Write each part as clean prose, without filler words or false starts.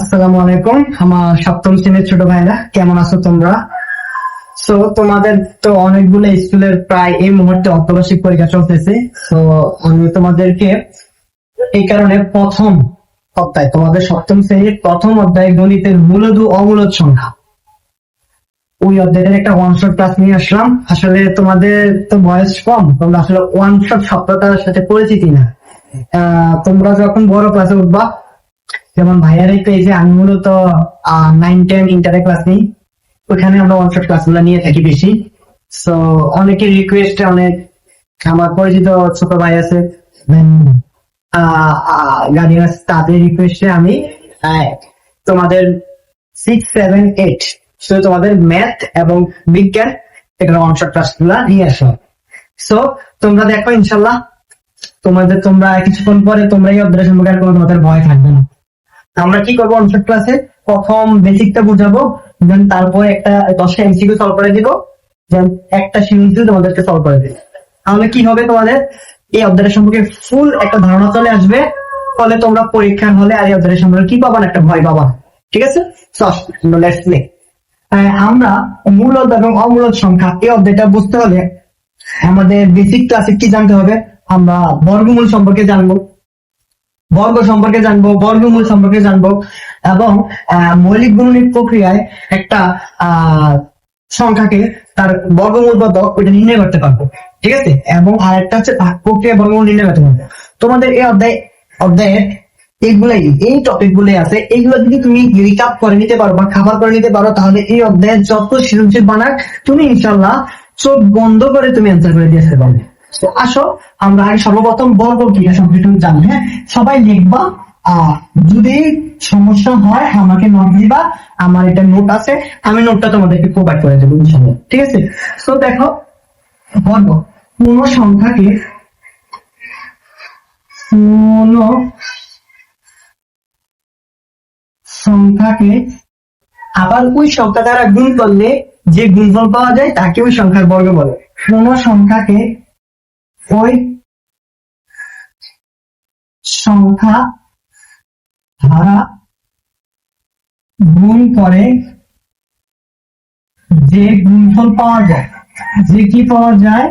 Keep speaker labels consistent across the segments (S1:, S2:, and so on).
S1: আসসালামু আলাইকুম আমার সপ্তম শ্রেণীর ছোট ভাইরা, কেমন আছো তোমরা? সো তোমাদের তো অনেকগুলো স্কুলের প্রায় এই মুহূর্তে অর্ধবার্ষিক পরীক্ষা চলতেছে। সো আমি তোমাদেরকে এই কারণে প্রথম অধ্যায়, তোমাদের সপ্তম শ্রেণীর প্রথম অধ্যায় গণিতের মূলদ ও অমূলদ সংখ্যা, ওই অধ্যায়ের একটা ওয়ান শট ক্লাস নিয়ে আসলাম। আসলে তোমাদের তো বয়স কম, তোমরা আসলে ওয়ান শট শব্দটার সাথে পরিচিতি না। তোমরা যখন বড় ক্লাসে উঠবা, যেমন ভাইয়ার এই পেজে আমি মূলত 9-10 ইন্টারে ক্লাস নিই, ওখানে আমরা ওয়ান শট ক্লাস গুলো নিয়ে থাকি বেশি। সো অনেকের রিকোয়েস্টে, অনেক আমার পরিচিত ছোট ভাই আছে, গার্ডিয়ান আছে, তাদের রিকোয়েস্টে আমি তোমাদের 6-7-8 শুধু তোমাদের ম্যাথ এবং বিজ্ঞান এখানে ওয়ান শট ক্লাস গুলা নিয়ে আসলাম। সো তোমরা দেখো ইনশাল্লাহ তোমরা কিছুক্ষণ পরে তোমরা এই অধ্যায় সম্পর্কে আর কোনো তোমাদের ভয় থাকবে না। আমরা কি করবো, অনশট ক্লাসে প্রথম বেসিকটা বুঝাবো, দেন তারপর একটা 10টা এমসিকিউ সলভ করে দিব, দেন একটা সৃজনশীল তোমাদেরকে সলভ করে দিব। তাহলে কি হবে, তোমাদের এই অধ্যায় সম্পর্কে ফুল একটা ধারণা চলে আসবে। ফলে তোমরা পরীক্ষার হলে আর এই অধ্যায় সম্পর্কে কি পাবা না, একটা ভয় পাবা। ঠিক আছে, লেটস প্লে। আমরা মূলদ এবং অমূলদ সংখ্যা এই অধ্যায়টা বুঝতে হলে আমাদের বেসিক ক্লাসে কি জানতে হবে, আমরা বর্গমূল সম্পর্কে জানবো, বর্গ সম্পর্কে জানবো, বর্গমূল সম্পর্কে জানবো, এবং মৌলিক গুণনীত প্রক্রিয়ায় একটা সংখ্যাকে তার বর্গমূল কত ওইটা নির্ণয় করতে পারবো। ঠিক আছে, এবং আরেকটা হচ্ছে প্রক্রিয়া বর্গমূল নির্ণয় করতে পারবো। তোমাদের এই অধ্যায়ে এইগুলাই, এই টপিক গুলো আছে, এইগুলো যদি তুমি রিকাপ করে নিতে পারো বা খাবার করে নিতে পারো, তাহলে এই অধ্যায়ের যত সৃজনশীল বানাক তুমি ইনশাল্লাহ চোখ বন্ধ করে তুমি অ্যান্সার করে দিয়ে আসতে পারবে। আসো আমরা আগে সর্বপ্রথম বর্গ কি সম্পর্কে জানি। হ্যাঁ, সবাই লিখবা, যদি সমস্যা হয় আমাকে নোট দিবা, আমার এটা নোট আছে, আমি নোটটা তোমাদেরকে প্রোভাইড করে দেবো ইনশাআল্লাহ। ঠিক আছে, তো দেখো বর্গ কোন সংখ্যাকে আবার ওই সংখ্যা দ্বারা গুণ করলে যে গুণফল পাওয়া যায় তাকে ওই সংখ্যার বর্গ বলে। কোন সংখ্যাকে ওই সংখ্যা দ্বারা গুণ করে যে গুণফল পাওয়া যায়, যে কি পাওয়া যায়,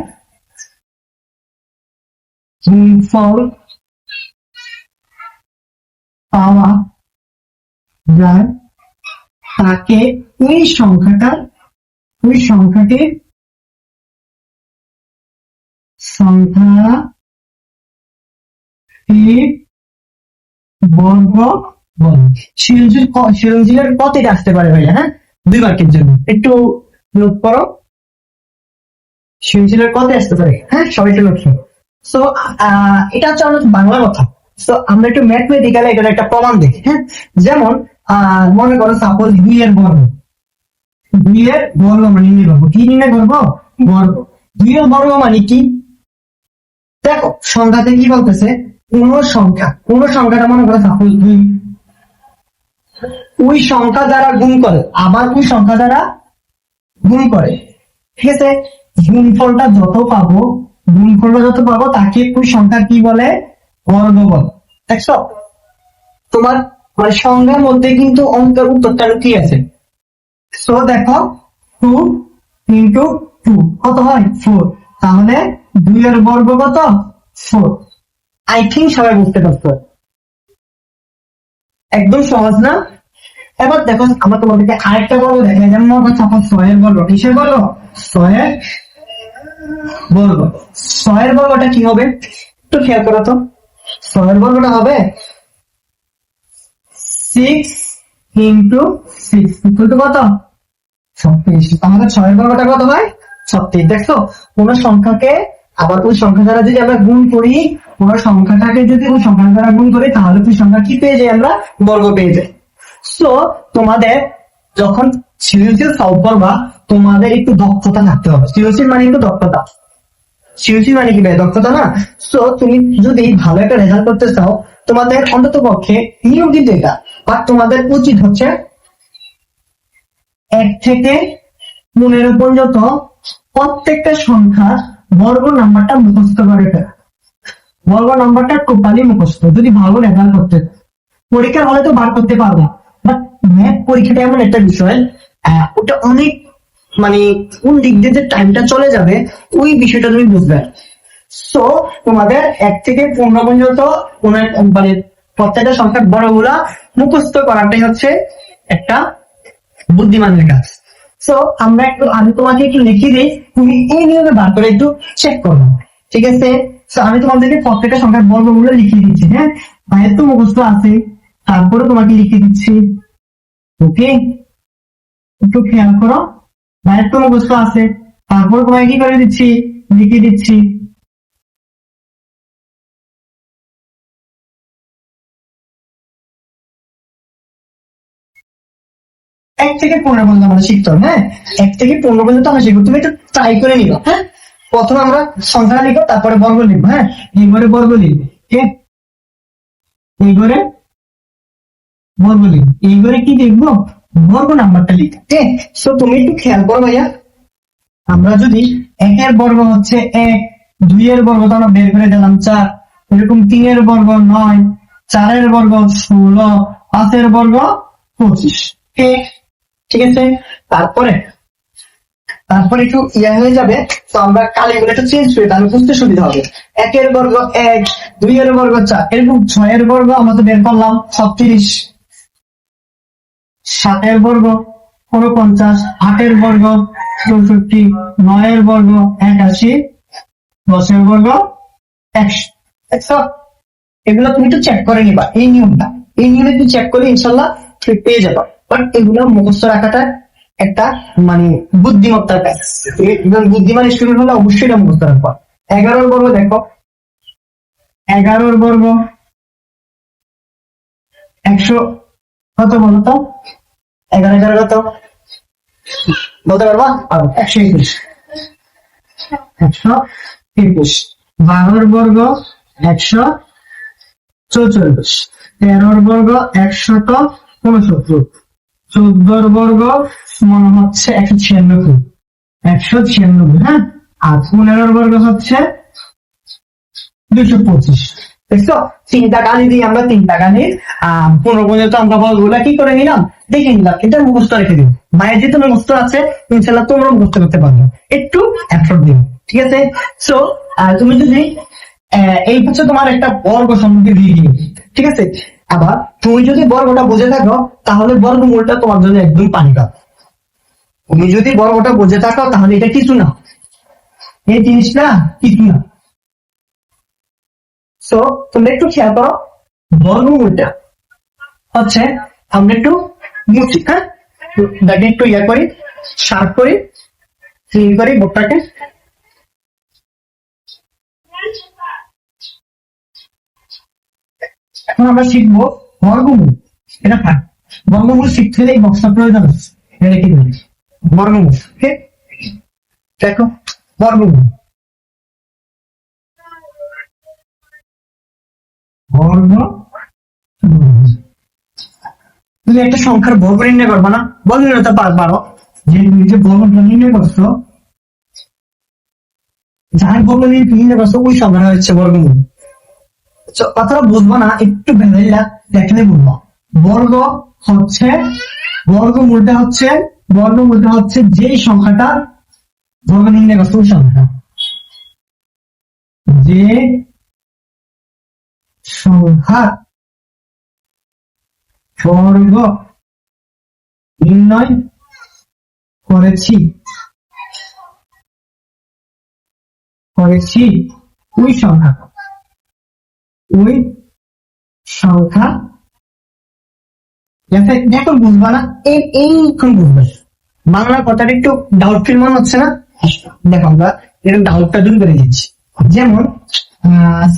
S1: গুণফল পাওয়া যায় তাকে ওই সংখ্যাকে বর্গ বলে। সৃজনশীলের কতটা আসতে পারে ভাইয়া? হ্যাঁ, 2 মার্কের জন্য একটু নোট করো, সৃজনশীলের কত আসতে পারে। হ্যাঁ, সবাই একটু নোট করো। সো এটা হচ্ছে আমাদের বাংলা কথা। সো আমরা একটু ম্যাথমেটিক্যালি এটার একটা প্রমাণ দেখি। হ্যাঁ, যেমন মনে করো সাপোজ 2 এর বর্গ, 2 এর বর্গ মানে নির্ণয় করবো। কি নির্ণয় করবো? বর্গ। 2 এর বর্গ মানে কি? দেখো সংখ্যাতে কি বলতেছে, কোন সংখ্যাটা মনে করো সাপোজ 2, ওই সংখ্যা দ্বারা গুণ করে আবার ওই সংখ্যা দ্বারা গুণ করে। ঠিক আছে, গুণফলটা যত পাবো তাকে ওই সংখ্যা কি বলে? বর্গ বলে। দেখছো, তোমার মানে সংখ্যার মধ্যে কিন্তু অঙ্কের উত্তরটা কি আছে। সো দেখো 2 ইন্টু 2 কত হয়? 4। তাহলে 2 এর বর্গ কত? 4। আই থিঙ্ক সবাই বুঝতে পারছো, একদম সহজ না? এবার দেখো আমরা তোমাদেরকে আরেকটা বর্গ দেখাই, যেমন 6 এর বর্গ। কিসের বর্গ? 6 এর বর্গ। 6 এর বর্গটা কি হবে একটু খেয়াল করো তো। 6 এর বর্গটা হবে 6 ইন্টু 6 কত? 36। তাহলে 6 এর বর্গটা কত হয়? 36। দেখছো, কোন সংখ্যাকে আবার ওই সংখ্যা দ্বারা যদি আমরা গুণ করি, কোন সংখ্যাটাকে যদি ওই সংখ্যা দ্বারা গুণ করি, তাহলে ওই সংখ্যা কি পেয়ে যাই? আমরা বর্গ পেয়ে যাই। সো তোমাদের যখন সৃজনশীল সলভ করবা, তোমাদের একটু দক্ষতা থাকতে হবে। সৃজনশীল মানে একটু দক্ষতা। সৃজনশীল মানে কি ভাই? দক্ষতা না? সো তুমি যদি ভালো একটা রেজাল্ট করতে চাও, তোমাদের অন্তত পক্ষে নিয়ম কিন্তু এটা, বাট তোমাদের উচিত হচ্ছে 1 থেকে 15 পর্যন্ত প্রত্যেকটা সংখ্যা বর্গ নাম্বারটা মুখস্থ করে ফেলা। বর্গ নাম্বারটা টোটালি মুখস্থ, যদি ভালো রেজাল্ট করতে। পরীক্ষার হলে তো বার করতে পারবা, বাট ম্যাথ পরীক্ষাটা এমন একটা বিষয়, ওটা অনেক মানে কোন দিক দিয়ে যে টাইমটা চলে যাবে ওই বিষয়টা তুমি বুঝবে। সো তোমাদের 1 থেকে 15 পর্যন্ত কোন মানে প্রত্যেকটা সংখ্যার বড়গুলা মুখস্থ করাটাই হচ্ছে একটা বুদ্ধিমানের কাজ। সো আমি তোমাকে একটু লিখে দিই, তুমি এই নিয়মে বার করে একটু চেক করো, ঠিক আছে? সো আমি তোমাদেরকে প্রত্যেকটা সংখ্যার বর্গগুলো লিখে দিচ্ছি, হ্যাঁ? ভাইয়ের তো মুখস্থ আছে, তারপরে তোমাকে লিখে দিচ্ছি। ওকে, একটু খেয়াল করো, ভাইয়ের তো মুখস্থ আছে, তারপরে তোমাকে কি করে দিচ্ছি, লিখে দিচ্ছি। 1 থেকে 15 পর্যন্ত আমরা শিখতে হবে, হ্যাঁ? 1 থেকে 15 পর্যন্ত আমরা শিখবো, তুমি একটু ট্রাই করে নিবা, হ্যাঁ? প্রথমে আমরা সংখ্যা লিখবো, তারপরে বর্গ লিখবো, হ্যাঁ? এইবারে বর্গ লিখবো, ঠিক আছে? এইবারে বর্গ লিখবো, এইবারে কি লিখবো, বর্গ নাম্বারটা লিখবো, ঠিক আছে? সো তুমি একটু খেয়াল করো ভাইয়া, আমরা যদি 1-এর বর্গ হচ্ছে 1, 2-এর বর্গ তো আমরা বের করে দিলাম 4, এরকম 3-এর বর্গ 9, 4-এর বর্গ 16, 5-এর বর্গ 25, ঠিক আছে? তারপরে একটু হয়ে যাবে, তো আমরা কালিগুলো একটু চেঞ্জ করি, তাহলে বুঝতে সুবিধা হবে। 1-এর বর্গ 1, 2-এর বর্গ 4, এরকম 6-এর বর্গ আমরা তো বের করলাম 36, 7-এর বর্গ 49, 8-এর বর্গ 64, 9-এর বর্গ 81, 10-এর বর্গ 100। এগুলো তুমি একটু চেক করে নিবা, এই নিয়মে তুমি চেক করে ইনশাল্লাহ ঠিক পেয়ে যাবা। বাট এগুলো মুখস্থ রাখাটা একটা মানে বুদ্ধিমত্তার কাজ, একজন বুদ্ধিমান স্টুডেন্ট হলে অবশ্যই এটা মুখস্থ রাখবা। 11-এর বর্গ দেখো, 11-এর বর্গ 100 কত বলতো, 11 কত বলতে পারবা? 121, 121। 12-এর বর্গ 144, 13-এর বর্গ 169, 14-এর বর্গ মনে হচ্ছে 196, হ্যাঁ? আর 15-এর বর্গ হচ্ছে 225। দেখছো, 3টা গালি দিয়ে আমরা 3টা গালি 15 পর্যন্ত আমরা বলগুলা কি করে নিলাম, দেখে নিলাম, এটা মুখস্থ রেখে দিন। মায়ের যেহেতু মুখস্থ আছে, ইনশাল্লাহ তোমরা মুখস্থ করতে পারবে, একটু এফোর্ট দিন, ঠিক আছে? সো তুমি যদি এই হচ্ছে তোমার একটা বর্গ সম্মুখে দিয়ে দিবে, ঠিক আছে? আবার তুমি যদি বর্গটা বুঝে থাকো, তাহলে বর্গমূলটা তোমার জন্য একদম পানি কাপ। তুমি যদি বর্গটা বুঝে থাকো, তাহলে এটা কিছু না, এই জিনিসটা কিছু না। সো তোমরা একটু খেয়াল করো, বর্গমূলটা হচ্ছে আমরা একটু মুছি, হ্যাঁ? একটু করি, শার্প করি, ক্লিন করি বোর্ডটাকে। এখন আমরা শিখবো বর্গমূল। এটা থাক, বর্গমূল শিখতে হলে এই বক্সটা প্রয়োজন আছে, এটা রেখে দিন। বর্গমূল, ঠিক? দেখো বর্গমূল, তুমি একটা সংখ্যার বর্গ নির্ণয় করবা না, বর্গ নির্ণয় পারো, যে তুমি যে বর্গটা নির্ণয় করছো, যার বর্গ নির্ণয় করছো ওই সংখ্যাটা হচ্ছে বর্গমূল। কথাটা বুঝবো না, একটু ভেবেলা দেখলে বুঝবো। বর্গমূলটা হচ্ছে যে সংখ্যাটা বর্গ নির্ণয় করছো ওই সংখ্যা, যে সংখ্যা বর্গ নির্ণয় করেছি ওই সংখ্যা দেখো বুঝবা না, এইক্ষণ বুঝবে। বাংলা কথাটা একটু ডাউটফুল মনে হচ্ছে না? দেখো আমরা এরকম ডাউটটা দূর করে দিচ্ছি। যেমন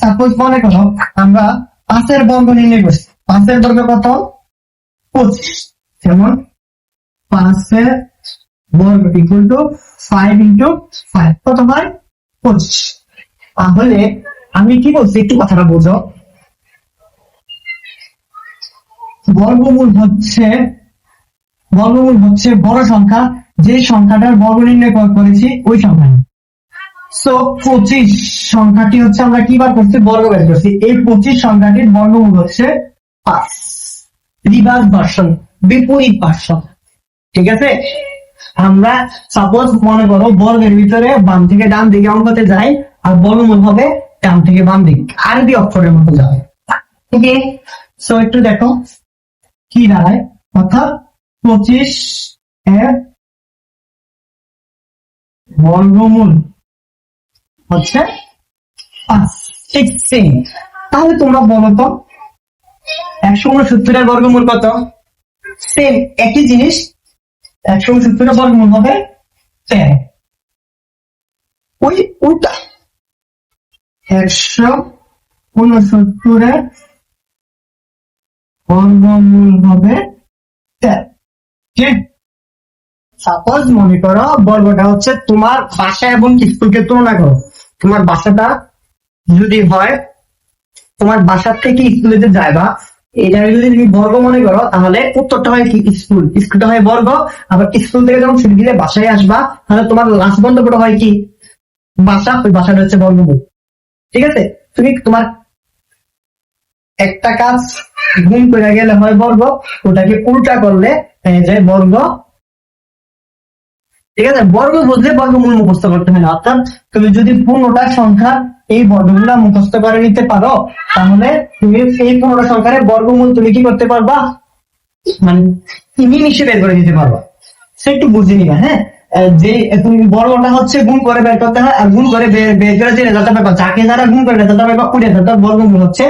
S1: সাপোজ মনে করো আমরা 5-এর বর্গ নির্ণয় করছি, 5-এর বর্গ কত? 25। যেমন 5-এর বর্গ ইকুয়াল টু 5 ইন্টু 5 কত হয়? 25। তাহলে আমি কি বলছি একটু কথাটা বোঝো, বর্গমূল হচ্ছে বড় সংখ্যা, যে সংখ্যাটার বর্গ নির্ণয় করেছি ওই সংখ্যা। সো 25 সংখ্যাটি হচ্ছে আমরা কি বার করছি, বর্গ বের করছি, এই 25 সংখ্যাটির বর্গমূল হচ্ছে 5। রিভার্স ভার্সন, বিপরীত পার্শ্ব। ঠিক আছে, আমরা সাপোজ মনে করো বর্গের ভিতরে বাম থেকে ডান দিকে অঙ্কতে যাই, আর বর্গমূল হবে ডান থেকে বাম দিক, আরবি অক্ষরের মতো যাবে। ঠিক আছে, সো একটু দেখো কি দাঁড়ায়, অর্থাৎ 25 এর বর্গমূল হচ্ছে 5। তাহলে তোমরা বলো তো 169 এর বর্গমূল কত? সেম একই জিনিস, 169 এর বর্গমূল হবে 10। ওই উল্টা 169 এর বর্গমূল হবে 10। ঠিক, সাপোজ মনে করো বর্গটা হচ্ছে তোমার বাসা এবং স্কুলকে তুলনা করো। তোমার বাসাটা যদি হয়, তোমার বাসার থেকে স্কুলে যে যাইবা, এটা যদি তুমি বর্গ মনে করো, তাহলে উত্তরটা হয় কি স্কুল, স্কুলটা হয় বর্গ। আবার স্কুল থেকে যখন ছুটি দিলে বাসায় আসবা, তাহলে তোমার লাস্ট গন্তব্যটা হয় কি বাসা, ওই বাসাটা হচ্ছে বর্গমূল। ঠিক আছে, তুমি তোমার একটা কাজ গুণ করে গেলে হয় বর্গ, ওটাকে উল্টা করলে যে বর্গ। ঠিক আছে, বর্গ বুঝলে বর্গমূল মুখস্থ করতে হয় না। অর্থাৎ তুমি যদি 15টা সংখ্যা এই বর্গমূল মুখস্থ করে নিতে পারো, তাহলে তুমি এই 15টা সংখ্যার বর্গমূল তুমি কি করতে পারবা, মানে নিমিষে বের করে দিতে পারবা। সে একটু বুঝে নিবা। হ্যাঁ, যে তুমি বর্গটা হচ্ছে গুণ করে বের করতে হয়, আর গুণ করে বের করে যে রেজাল্টটা পাবা, যাকে যারা গুণ করে রেজাল্টটা পাবা, ওই রেজাল্টটার বর্গমূল হচ্ছে,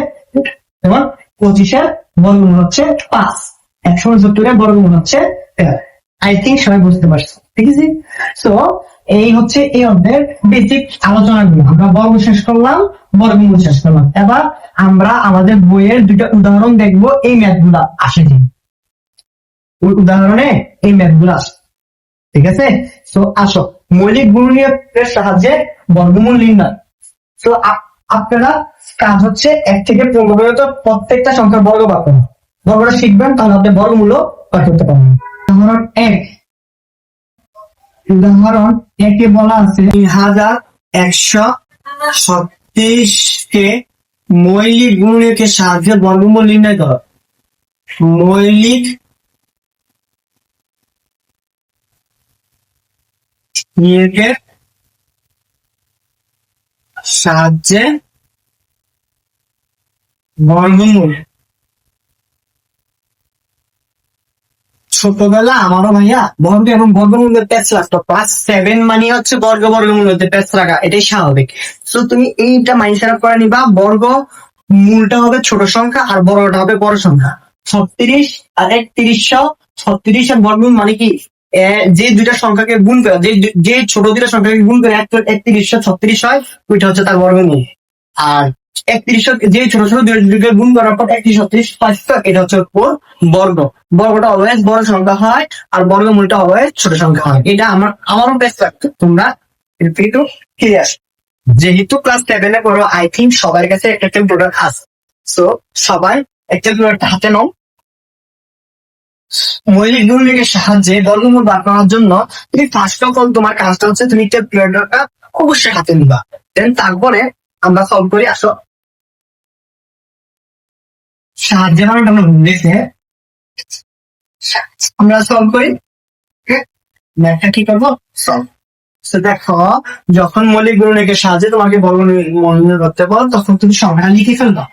S1: যেমন 25 এর বর্গমূল হচ্ছে 5, 169 এর বর্গমূল হচ্ছে 13। আই থিঙ্ক সবাই বুঝতে পারছো। ঠিক আছে, সো এই হচ্ছে এই অধ্যায়ের বেসিক আলোচনাগুলো। আমরা বর্গ শেষ করলাম, বর্গমূল শেষ করলাম। এবার আমরা আমাদের বইয়ের দুটো উদাহরণ দেখবো, এই ম্যাথ গুলা আসে কি, ওই উদাহরণে এই ম্যাথ গুলো আসে। ঠিক আছে, সো আসো মৌলিক গুণনীয়কের সাহায্যে বর্গমূল নির্ণয়। তো আপনারা কাজ হচ্ছে 1 থেকে 15 পর্যন্ত প্রত্যেকটা সংখ্যার বর্গ বার করুন। বর্গটা শিখবেন, তাহলে আপনি বর্গমূল বার করতে পারবেন। উদাহরণ 1 এ বলা আছে 3136 কে মৌলিক গুণনীয়কের সাহায্যে বর্গমূল নির্ণয় করো। মৌলিক নিয়কের সাহায্যে বর্গমূল। ছোটবেলা আমারও ভাইয়া বর্গ এবং বর্গমূলের প্যাচ লাগতো। ক্লাস 7 মানে হচ্ছে বর্গ বর্গমূলের প্যাচ লাগা, এটাই স্বাভাবিক। তো তুমি এইটা মাইন্ড সেট করে নিবা, বর্গ মূলটা হবে ছোট সংখ্যা আর বর্গটা হবে বড় সংখ্যা। 36 আর 3636 এর বর্গমূল মানে কি, যে দুইটা সংখ্যাকে গুণ করে, যে ছোট দুইটা সংখ্যাকে গুণ করে 3136 হয়, ওইটা হচ্ছে তার বর্গমূল। আর 31 যে ছোট ছোট দুইটা গুণ করার পর 3136 এটা হচ্ছে বর্গ। বর্গটা অলওয়েজ বড় সংখ্যা হয়, আর বর্গমূলটা অলওয়েজ ছোট সংখ্যা হয়। এটা আমারও বেস্ট লাগতো। তোমরা একটু ক্লিয়ার, যেহেতু ক্লাস 7 এ পড়ো, আই থিঙ্ক সবার কাছে একটা ক্যালকুলেটর আছে। সো সবাই একটা ক্যালকুলেটরটা হাতে নাও। মৌলিক গুণনীয়কের সাহায্যে বর্গমূল বার করার জন্য তুমি ফার্স্ট অফ অল তোমার কাজটা হচ্ছে তুমি ক্যালকুলেটরটা অবশ্যই হাতে নিবা। দেন তারপরে আমরা সলভ করি। আসো সাহায্যে মানে আমরা লিখে আমরা সলভ করি। ম্যাথটা কি করবো, সলভ। দেখো, যখন মৌলিক গুণনীয়কের সাহায্যে তোমাকে বর্গমূল নির্ণয় করতে বল, তখন তুমি সংখ্যাটা লিখে ফেলবা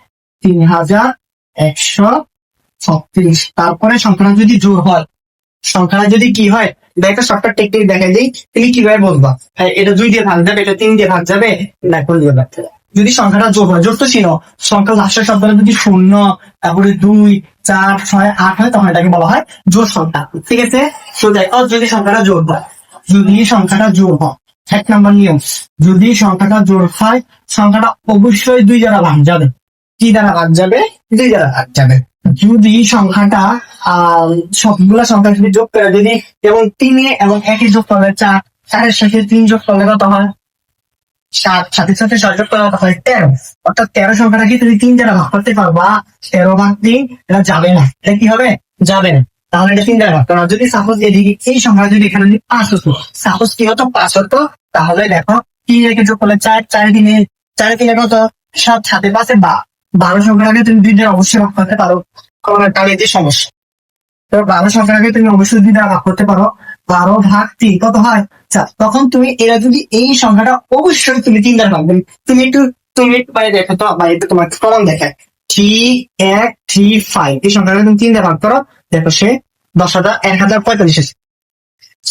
S1: 3136। তারপরে সংখ্যাটা যদি জোড় হয়, সংখ্যাটা যদি কি হয়, একটা শর্টকাট টেকনিক দেখাই দিই। তুমি কিভাবে বলবা, হ্যাঁ এটা 2 দিয়ে ভাগ যাবে, এটা 3 দিয়ে ভাগ যাবে, না কোন দিয়ে ভাগ যাবে। যদি সংখ্যাটা জোড় হয়, জোড় তো ছিল, সংখ্যা লাস্টের শব্দটা যদি 0, তারপরে 2, 4, 6, 8 হয়, তখন এটাকে বলা হয় জোড় সংখ্যা। ঠিক আছে, তো দেখো যদি সংখ্যাটা জোড় হয়, যদি সংখ্যাটা জোড় হয়, 1 নম্বর নিয়ম, যদি সংখ্যাটা জোড় হয়, সংখ্যাটা অবশ্যই 2 দ্বারা ভাগ যাবে। কি দ্বারা ভাগ যাবে, 2 দ্বারা ভাগ যাবে। যদি সংখ্যাটা সবগুলা সংখ্যা যদি যোগ করে, যদি এবং 3 এবং 1 যোগ করলে 4, 4 এর সাথে 3 যোগ করলে কত হয় 7, 7 এর সাথে 6 যোগ করলে কত হয় 13। অর্থাৎ 13 সংখ্যাটা কি তুমি 3 দ্বারা ভাগ করতে পারবা? 13 ভাগ 3 এটা যাবে না। এটা কি হবে, যাবে না। তাহলে এটা 3 দ্বারা ভাগ করা। যদি সাপোজ এদিকে এই সংখ্যা যদি এখানে 5 হতো, সাপোজ কি হতো 5 হতো, তাহলে দেখো 3 রেখে যোগ করলে 4, 4 3 কত 7, 7 5 12 সংখ্যাটাকে তুমি 2 দ্বারা অবশ্যই ভাগ করতে পারো। তাহলে যে সমস্যা তো 12 সংখ্যাটাকে তুমি অবশ্যই 2 দ্বারা ভাগ করতে পারো। 12 ভাগ 3 কত হয় 4। তখন তুমি এরা যদি এই সংখ্যাটা অবশ্যই তুমি 3 দ্বারা ভাগ করবে। তুমি একটু বাইরে দেখো তো, বাইরে তোমার প্রমাণ দেখায় 3 এই সংখ্যাটা তুমি 3 দ্বারা ভাগ করো, দেখো সে 10,045 আছে।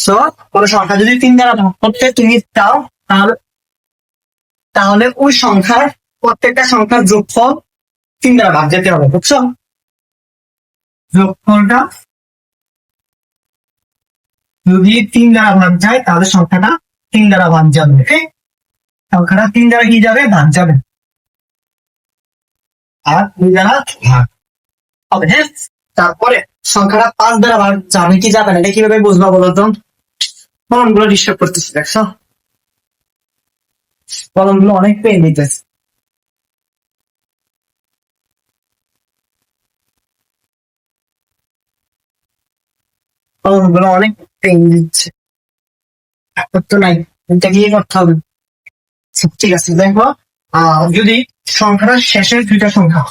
S1: সো কোন সংখ্যা যদি 3 দ্বারা ভাগ করতে তুমি চাও, তাহলে তাহলে ওই সংখ্যার প্রত্যেকটা সংখ্যার যোগফল 3 দ্বারা ভাগ যেতে হবে, বুঝছো? যোগফলটা যদি 3 দ্বারা ভাগ যায় তাহলে সংখ্যাটা 3 দ্বারা ভাগ যাবে। ওকে, সংখ্যাটা 3 দ্বারা কি যাবে, ভাগ যাবে, আর 2 দ্বারা ভাগ হবে। হ্যাঁ, তারপরে সংখ্যাটা 5 দ্বারা ভাগ যাবে কি যাবে না, এটা কিভাবে বুঝবা বলো তো? কলমগুলো ডিস্টার্ব করতেছে, দেখছো কলমগুলো অনেক পেন দিতেছে। কলমগুলো অনেক পেন দিচ্ছে, তো নাই, এটা গিয়ে করতে হবে। ঠিক আছে, দেখো যদি সংখ্যাটা শেষের সংখ্যা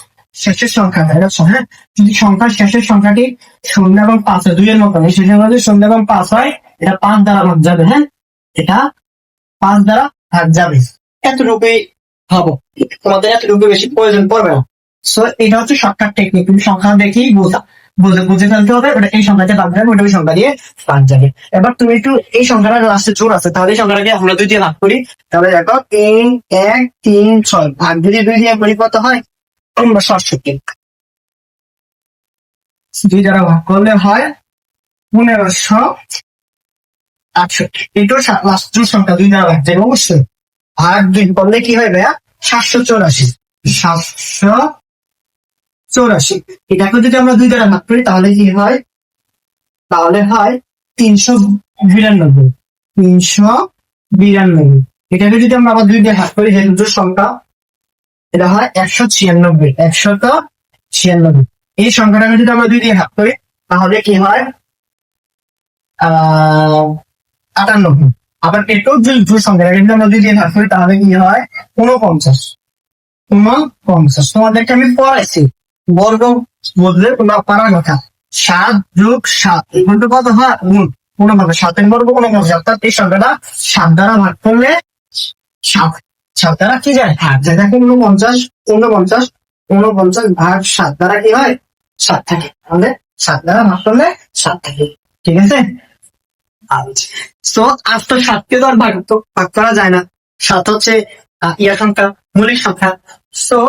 S1: হ্যাঁ, যদি সংখ্যার শেষের সংখ্যাটি 0 এবং 5 হয়, 2 এর মতো সেই সংখ্যা যদি 0 এবং 5 হয়, এটা 5 দ্বারা ভাগ যাবে। হ্যাঁ, এটা 5 দ্বারা ভাগ যাবে, এতটুকুই ভাবো, তোমাদের এতটুকু বেশি প্রয়োজন পড়বে না। সো এটা হচ্ছে শর্টকাট টেকনিক, তুমি সংখ্যা দেখেই বুঝে ফেলতে হবে ওটা এই সংখ্যাতে ভাগ যাবে, ওটা ওই সংখ্যা দিয়ে ভাগ যাবে। এবার তুমি একটু এই সংখ্যাটা লাস্টে জোর আছে, তাহলে এই সংখ্যাটাকে আমরা 2 দিয়ে ভাগ করি, তাহলে দেখো 3 1 3 6 ভাগ যদি 2 দিয়ে করি কত হয়, আমরা 67। 2 দ্বারা ভাগ করলে হয় 1568। এটাও লাস্ট জোর সংখ্যা 2 দ্বারা ভাগ যাবে অবশ্যই। ভাগ 2 করলে কি হয় ভাইয়া, 784। 784, এটাকে যদি আমরা 2 দ্বারা ভাগ করি তাহলে কি হয়, তাহলে হয় 392। 392, এটাকে যদি আমরা আবার 2 দিয়ে ভাগ করি, এই দুটো সংখ্যা, এটা হয় 196। 196, এই সংখ্যাটাকে যদি আমরা 2 দিয়ে ভাগ করি তাহলে কি হয় 98। আবার এটাও যদি দুটো সংখ্যাটাকে যদি আমরা 2 দিয়ে ভাগ করি তাহলে কি হয় 49। তোমাদেরকে আমি পড়াইছি বর্গ বদলে তোমরা পারার কথা। 7 যোগ 7 এখন তো কত হয় 49। 7 বর্গ 49, অর্থাৎ এই সংখ্যাটা 7 দ্বারা ভাগ করলে 7 দ্বারা কি যায় ভাগ যায়, দেখো 49 ভাগ 7 দ্বারা কি হয় 7 থাকে, তাহলে 7 দ্বারা ভাগ করলে 7 থাকে। ঠিক আছে, তো আফটার 7কে তো আর ভাগ করা যায় না, 7 হচ্ছে ইয়া সংখ্যা, মৌলিক সংখ্যা। সো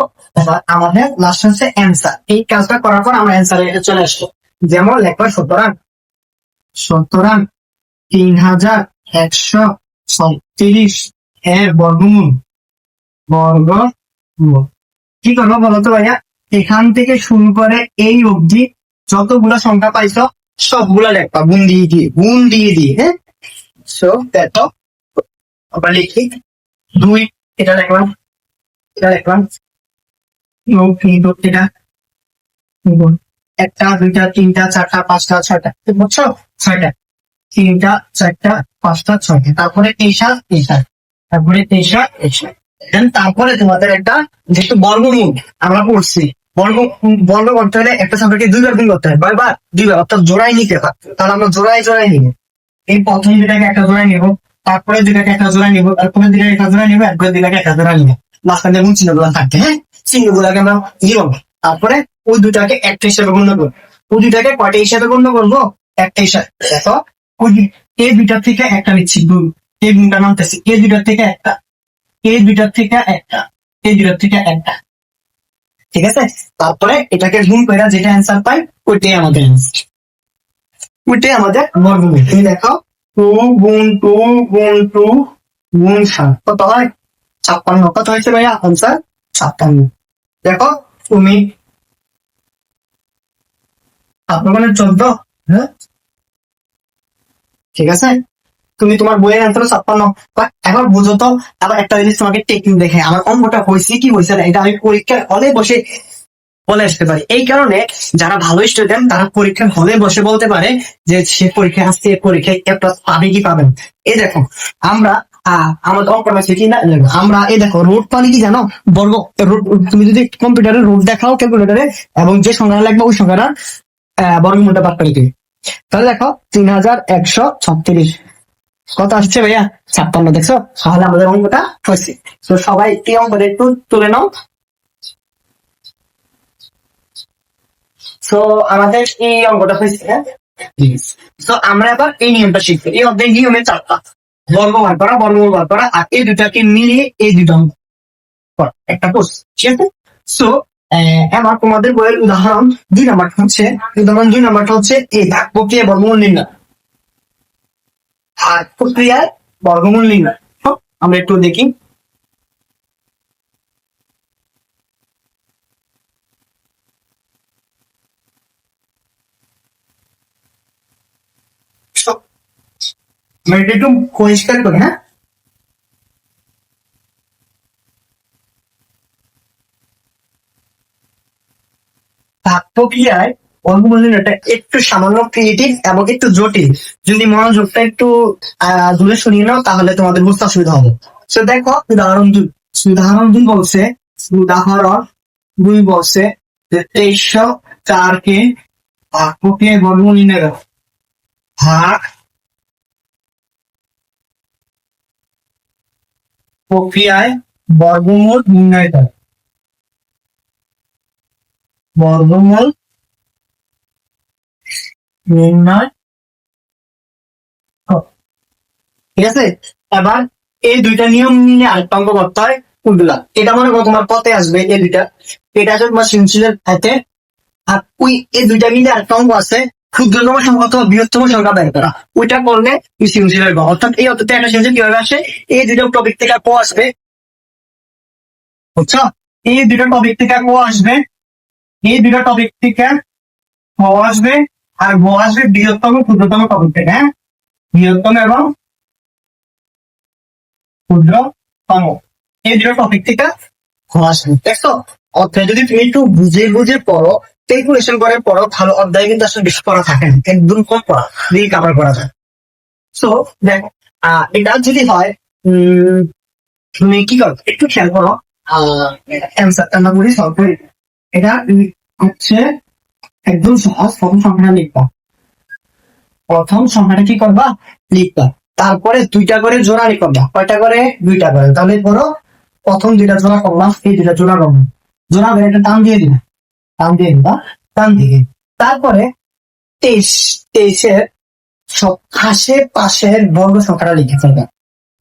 S1: আমাদের লাস্ট হচ্ছে অ্যান্সার। এই কাজটা করার পর আমরা অ্যান্সারে চলে আসবো। যেমন লেখা সুতরাং 3136 এর বর্গমূল কি করবো বলতো ভাইয়া, এখান থেকে শুরু করে এই অবধি যতগুলা সংখ্যা পাইছো সবগুলা লেখবা গুণ দিয়ে। হ্যাঁ, সো দেখো আবার লিখি 2, এটা লিখলাম, এটা 1 2 3 4 5 6টা, বুঝছো, 6টা, 3 4 5 6টা, তারপরে এই 7, তারপরে 23, তারপরে তোমাদের একটা যেহেতু বর্গমূল আমরা পড়ছি, বর্গ করতে হলে একটা সংখ্যাকে 2 বার গুণ করতে হয়, 2 বার, অর্থাৎ জোড়াই নিতে হয়। তাহলে আমরা জোড়াই নিব, এই প্রথম 2টাকে একটা জোড়াই নিব, তারপরে 2টাকে একটা জোড়াই নিব, তারপরে 2টাকে একটা জোড়াই নিব, এরপরে 2টাকে একটা জোড়াই নিব, মাঝখানে যেমন চিহ্নগুলো থাকবে। হ্যাঁ, চিহ্নগুলোকে আমরা নিব, তারপরে ওই 2টাকে একটা হিসাবে গণ্য করবো। ওই 2টাকে কয়টা হিসাবে গণ্য করবো, একটা হিসাবে। দেখো ওই এই 2টার থেকে একটা নিচ্ছি গুণ, এই গুণটা নামতেছি, এই 2টার থেকে একটা, এই 2টার থেকে একটা, এই 2টার থেকে একটা। ঠিক আছে, তারপরে এটাকে গুণ করে যেটা অ্যান্সার পাই ওইটাই আমাদের অ্যান্সার, ওইটাই আমাদের বর্গমূল। তুমি দেখো 2 গুণ 2 গুণ 2 গুণ 7 কত হয় 56। কত হয়েছে ভাইয়া আনসার 56। দেখো তুমি আপনার মানে 14। হ্যাঁ, ঠিক আছে, তুমি তোমার বইয়ের অ্যান্সার 56। এখন বুঝো তো, আবার একটা জিনিস তোমাকে টেকনিক দেখে আমার অঙ্কটা হয়েছে কি হয়েছে না, এটা আমি পরীক্ষার হলে বসে বলে আসতে পারি। এই কারণে যারা ভালো স্টুডেন্ট তারা পরীক্ষার হলে বসে বলতে পারে যে সে পরীক্ষা আসছে, পরীক্ষায় এ প্লাস পাবে কি পাবেন। এই দেখো আমরা আমাদের অঙ্ক আছে কি না, আমরা এই দেখো রুট পানি কি জানো, বর্গ রুট। তুমি যদি কম্পিউটারে রুট দেখাও ক্যালকুলেটারে এবং যে সংখ্যাটা লাগবে ওই সংখ্যাটা বর্গমূলটা বাদ করে দিই। তাহলে দেখো 3136 কত আসছে ভাইয়া? 56। দেখছো? তাহলে আমাদের অঙ্কটা হয়েছে। তো সবাই এই অঙ্কটা একটু তুলে নাও। তো আমাদের এই অঙ্কটা হয়েছে। হ্যাঁ, তো আমরা এবার এই নিয়মটা শিখবো। এই অধ্যায় নিয়মে 4টা: বর্গ বার করা, বর্গমূল বার করা, আর এই দুটাকে মিলিয়ে এই দুটো অঙ্ক করা, একটা কোর্স। ঠিক আছে? সো এবার তোমাদের বইয়ের উদাহরণ 2 নাম্বারটা হচ্ছে, উদাহরণ 2 নাম্বারটা হচ্ছে এই ভাগ প্রক্রিয়া বর্গমূল নির্ণয়। ভাগ প্রক্রিয়ার বর্গমূল নির্ণয়। তো আমরা একটু দেখি। আমরা এটা একটু পরিষ্কার করি। হ্যাঁ, ভাগ প্রক্রিয়ায় বর্গমূল নির্ণয়টা একটু সামান্য ক্রিয়েটিভ এবং একটু জটিল। যদি মনোযোগটা একটু দূরে শুনিয়ে নাও তাহলে তোমাদের বুঝতে অসুবিধা হবে। তো দেখো উদাহরণ 2। উদাহরণ 2 বলছে, উদাহরণ 2 বলছে যে 2304 কে ভাগ প্রক্রিয়ায় বর্গমূল নির্ণয় করো। ভাগ প্রক্রিয়ায় বর্গমূল নির্ণয় করো। বর্গমূল নির্ণয়। ঠিক আছে? এবার এই দুইটা নিয়ম নিয়ে আরেকটা অঙ্ক করতে হয় কোনগুলা। এটা মনে করো তোমার পথে আসবে এই দুইটা, এটা আসবে তোমার সৃজনশীলের হাতে। আর ওই এই দুইটা মিলে আরেকটা অঙ্ক আছে, ক্ষুদ্রতম সংখ্যা অথবা বৃহত্তম সংখ্যা বের করা। ওইটা করলে তুমি সৃজনশীলের গড়। অর্থাৎ এই অর্থে একটা সৃজনশীল কিভাবে আসে, এই দুইটা টপিক থেকে ক আসবে, বুঝছো? এই দুইটা টপিক থেকে ক আসবে, এই দুইটা টপিক থেকে ক আসবে, আর গ আসবে বৃহত্তম ক্ষুদ্রতম টপিক থেকে। হ্যাঁ, বৃহত্তম এবং ক্ষুদ্রতম এই দুটো টপিক থেকে আসবে। দেখছো? অধ্যায় যদি তুমি একটু বুঝে বুঝে পড়ো, ক্যালকুলেশন করে পড়ো, ভালো অধ্যায় কিন্তু আসলে বেশি পড়া থাকে না, একদম কম পড়া দিয়ে কভার করা যায়। সো দেখো, এটা যদি হয় তুমি কি করো একটু খেয়াল করো। অ্যান্সারটা আমরা বলি সলভ করি। এটা হচ্ছে একদম সহজ। প্রথম সংখ্যাটা লিখবা, প্রথম সংখ্যাটা কি করবা লিখবা, তারপরে দুইটা করে জোড়া লিখবা। কয়টা করে? দুইটা করে। তাহলে করো, প্রথম দুইটা জোড়া করলাম, এই দুইটা জোড়া করবো, জোড়া করে একটা টান দিয়ে দিবা, টান দিয়ে দিবা, টান দিয়ে। তারপরে 23-23-এর সব আশেপাশের বর্গ সংখ্যাটা লিখে ফেলবে।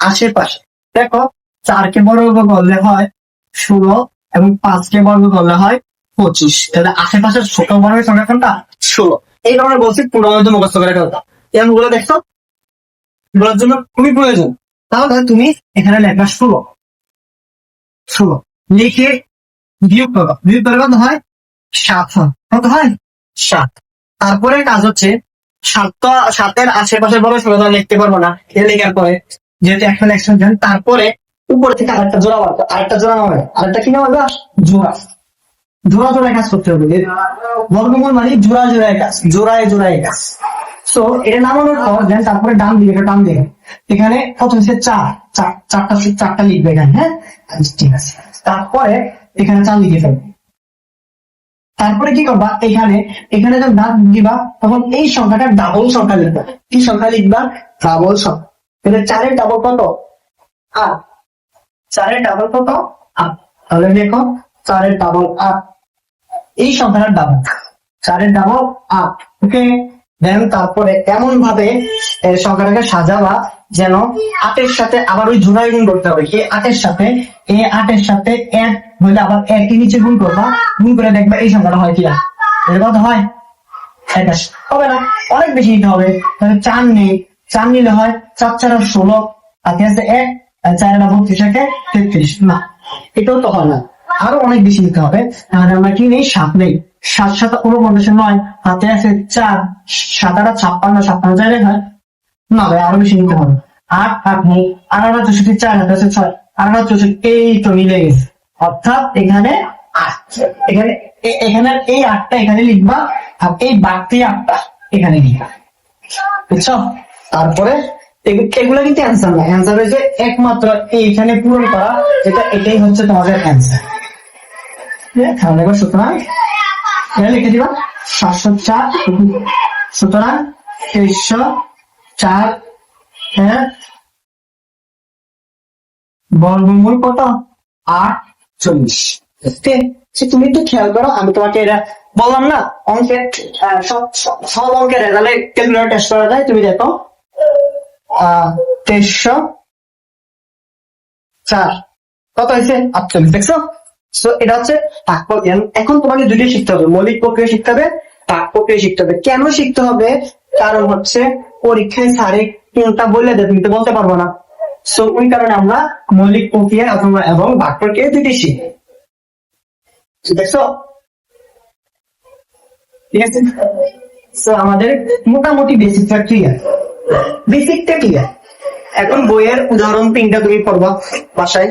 S1: আশেপাশে দেখো, 4-কে বর্গ করলে হয় 16 এবং 5-কে বর্গ করলে হয় 25। তাহলে আশেপাশের ছোট বর্গের সংখ্যা কোনটা? 16। এই কারণে বলছি পুরো মধ্যে মুখস্থ করে ফেলতা। এগুলো দেখছো বলার জন্য খুবই প্রয়োজন। তাহলে তুমি এখানে লেখা 16 লিখে বিয়োগ করো। বিয়োগ করলে কত হয়? 7 হয়। কত হয়? 7। তারপরে কাজ হচ্ছে 7-এর আশেপাশে বড় সংখ্যা লিখতে পারবো না, এটা লেখার পরে যেহেতু এখন একশন, তারপরে উপর থেকে আরেকটা জোড়া বাড়বে, আরেকটা জোড়া নামে, আরেকটা কি নামে? জোড়া। জোড়া জোড়ায় কাজ করতে হবে। বর্গমূল মানে জোড়া জোড়ায় কাজ, জোড়ায় জোড়ায় কাজ। সো এটা নামানোর পর দেন তারপরে ডান দিকে টান দিকে, এখানে কত হচ্ছে? 4টা লিখবে এখানে। হ্যাঁ, ঠিক আছে। তারপরে এখানে 4 লিখে ফেলবে। তারপরে কি করবা? এখানে এখানে যখন দাঁত দিবা তখন এই সংখ্যাটা ডাবল সংখ্যা লিখবা। কি সংখ্যা লিখবা? ডাবল সংখ্যা। তাহলে 4-এর ডাবল কত? 8। 4-এর ডাবল কত? 8। তাহলে দেখো 4-এর ডাবল 8, এই সংখ্যাটার ডাবল। 4-এর ডাবল 8। ওকে, দেন তারপরে এমন ভাবে সংখ্যাটাকে সাজাবা যেন 8-এর সাথে আবার ওই জোড়ায় গুণ করতে হবে। এই 8-এর সাথে, এই 8-এর সাথে 1 হইলে আবার 1 নিচে গুণ করবা, গুণ করে দেখবা এই সংখ্যাটা হয় কিনা। এর কত হয়? 21 হবে না, অনেক বেশি নিতে হবে। তাহলে 4 নেই, 4 নিলে হয় 4-4 16, আর আছে 1, 4 32 33। না, এটাও তো হয় না, আরো অনেক বেশি নিতে হবে। তাহলে আমরা কি নেই? 7 নেই। 7-7 49, হাতে আছে 4, 7-8 56, 56 চাইলে হয় না ভাই, আরো বেশি নিতে হবে। 8 নেই, 8-8 64, 4 হাতে আছে 6, 8-8 64, এই তো মিলে গেছে। অর্থাৎ এখানে 8, এখানে এখানে এই 8টা এখানে লিখবা, আর এই বাড়তি 8টা এখানে লিখবা, বুঝছো? তারপরে এগুলো কিন্তু অ্যান্সার না, অ্যান্সার হয়েছে একমাত্র এইখানে পূরণ করা, এটাই হচ্ছে তোমাদের অ্যান্সার। তাহলে এবার সুতরাং লিখে দিবা 704, সুতরাং 2304 হ্যাঁ বর্গমূল কত 48। তুমি একটু খেয়াল করো, আমি তোমাকে এটা বললাম না অঙ্কের সব অঙ্কের রেজাল্টে ক্যালকুলেটর টেস্ট করা যায়। তুমি দেখো 2304 কত হয়েছে 48, দেখছো? সো এটা হচ্ছে ভাগ প্রক্রিয়া। এখন তোমাকে দুটোই শিখতে হবে, মৌলিক প্রক্রিয়া শিখতে হবে, ভাগ প্রক্রিয়া শিখতে হবে। কেন শিখতে হবে? কারণ হচ্ছে পরীক্ষায় স্যারে কোনটা বলে দেয় তুমি তো বলতে পারবো না। সো ওই কারণে আমরা মৌলিক প্রক্রিয়া অথবা এবং ভাগ প্রক্রিয়া দুটোই শিখি। দেখছো? ঠিক আছে, সো আমাদের মোটামুটি বেসিকটা ক্লিয়ার, বেসিকটা ক্লিয়ার। এখন বইয়ের উদাহরণ 3টা তুমি পড়বা বাসায়,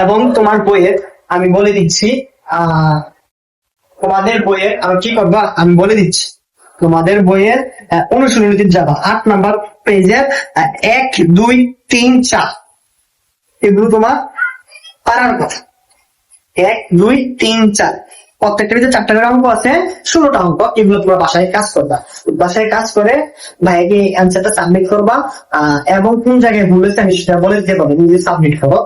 S1: এবং তোমার বইয়ের আমি বলে দিচ্ছি তোমাদের বইয়ের আমি কি করবা আমি বলে দিচ্ছি। তোমাদের বইয়ের অনুশীলনীতে যাবা 8 নাম্বার পেজের 1, 2, 3, 4 এগুলো তোমার পারার কথা। 1, 2, 3, 4 প্রত্যেকটা ভিতরে 4টা করে অঙ্ক আছে, 16টা অঙ্ক। এগুলো তোমরা বাসায় কাজ করবা, বাসায় কাজ করে ভাইকে অ্যান্সারটা সাবমিট করবা, এবং কোন জায়গায় ভুল হয়েছে আমি সেটা বলে দিতে পারবো, নিজে সাবমিট করো।